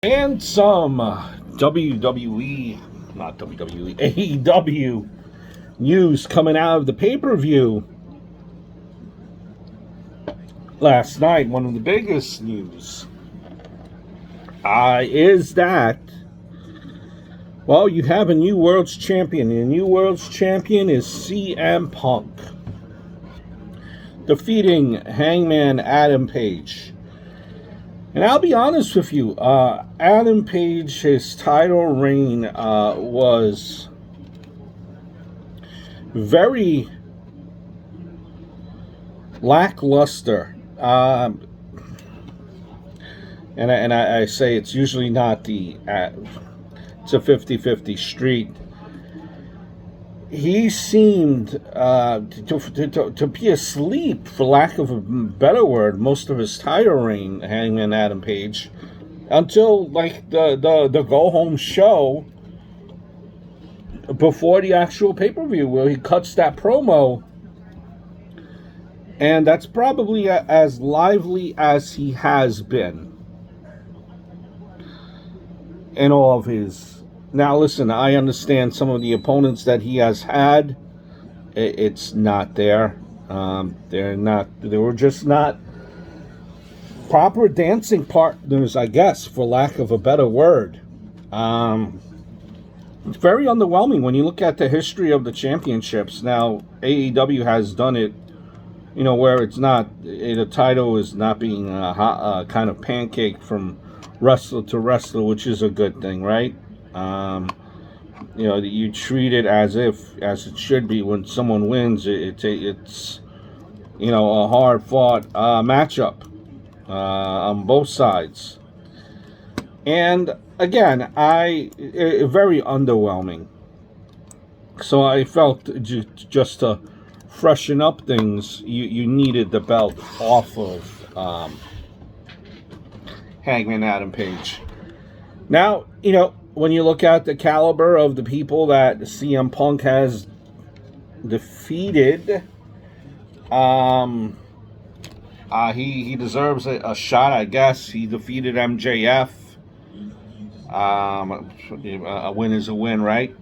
And some WWE, not WWE, AEW news coming out of the pay-per-view last night. One of the biggest news is that, well, you have a new world's champion. And the new world's champion is CM Punk, defeating Hangman Adam Page. And I'll be honest with you, Adam Page, his title reign was very lackluster. And I say it's usually not it's a 50-50 street. He seemed to be asleep, for lack of a better word, most of his title reign, Hangman Adam Page, until like the go home show before the actual pay-per-view, where he cuts that promo, and that's probably as lively as he has been in all of his. Now, listen, I understand some of the opponents that he has had. It's not there. They were just not proper dancing partners, I guess, for lack of a better word. It's very underwhelming when you look at the history of the championships. Now, AEW has done it, where it's not, the title is not being kind of pancake from wrestler to wrestler, which is a good thing, right? You treat it as it should be. When someone wins, it's a hard fought matchup on both sides. And again, very underwhelming. So I felt just to freshen up things, you needed the belt off of Hangman Adam Page. Now, when you look at the caliber of the people that CM Punk has defeated, he deserves a shot, I guess. He defeated MJF. A win is a win, right?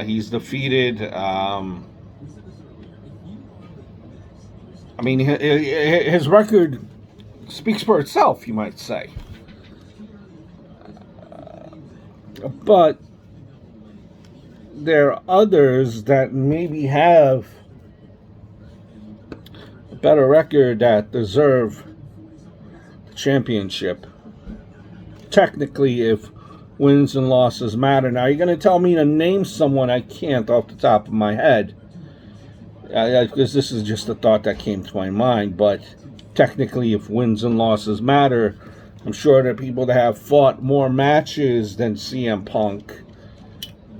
He's defeated. His record speaks for itself, you might say. But there are others that maybe have a better record that deserve the championship. Technically, if wins and losses matter. Now, you're going to tell me to name someone. I can't off the top of my head, because this is just a thought that came to my mind. But technically, if wins and losses matter, I'm sure there are people that have fought more matches than CM Punk,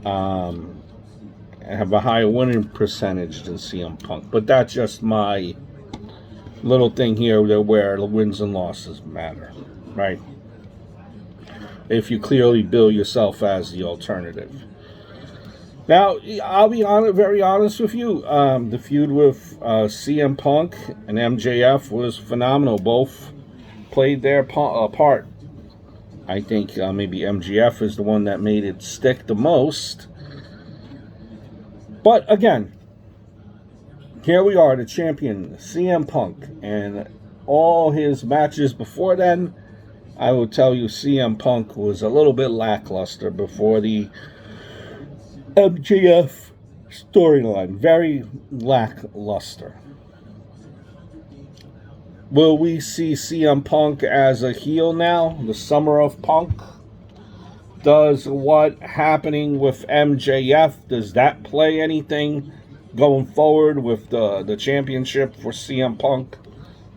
have a higher winning percentage than CM Punk. But that's just my little thing here where the wins and losses matter, right? If you clearly bill yourself as the alternative. Now, I'll be very honest with you. The feud with CM Punk and MJF was phenomenal. Both played their part. I think maybe MJF is the one that made it stick the most. But again, here we are, the champion, CM Punk. And all his matches before then, I will tell you, CM Punk was a little bit lackluster before the MJF storyline. Very lackluster. Will we see CM Punk as a heel now? The Summer of Punk? Does what happening with MJF, does that play anything going forward with the championship for CM Punk?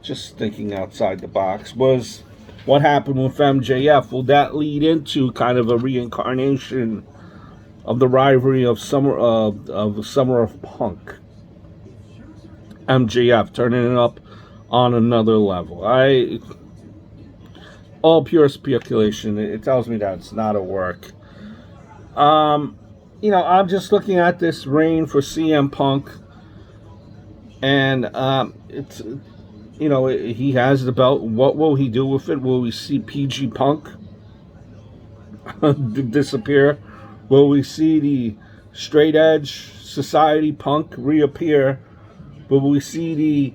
Just thinking outside the box. Was what happened with MJF, will that lead into kind of a reincarnation of the rivalry of Summer of Punk? MJF turning it up on another level. All pure speculation. It tells me that it's not a work. I'm just looking at this reign for CM Punk, and it's he has the belt. What will he do with it? Will we see PG Punk disappear? Will we see the straight edge society Punk reappear? Will we see the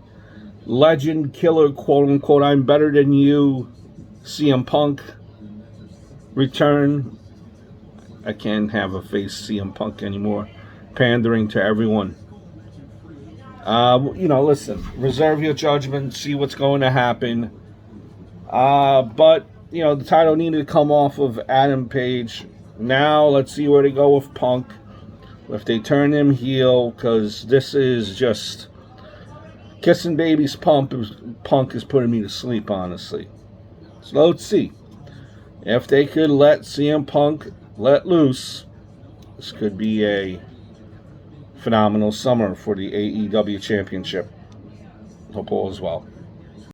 legend killer, quote unquote, I'm better than you, CM Punk return? I can't have a face CM Punk anymore, pandering to everyone. Listen, reserve your judgment, see what's going to happen. But the title needed to come off of Adam Page. Now let's see where they go with Punk. If they turn him heel, because this is just kissing babies. Punk is putting me to sleep, honestly. So let's see. If they could let CM Punk let loose, this could be a phenomenal summer for the AEW Championship. Hope all is well.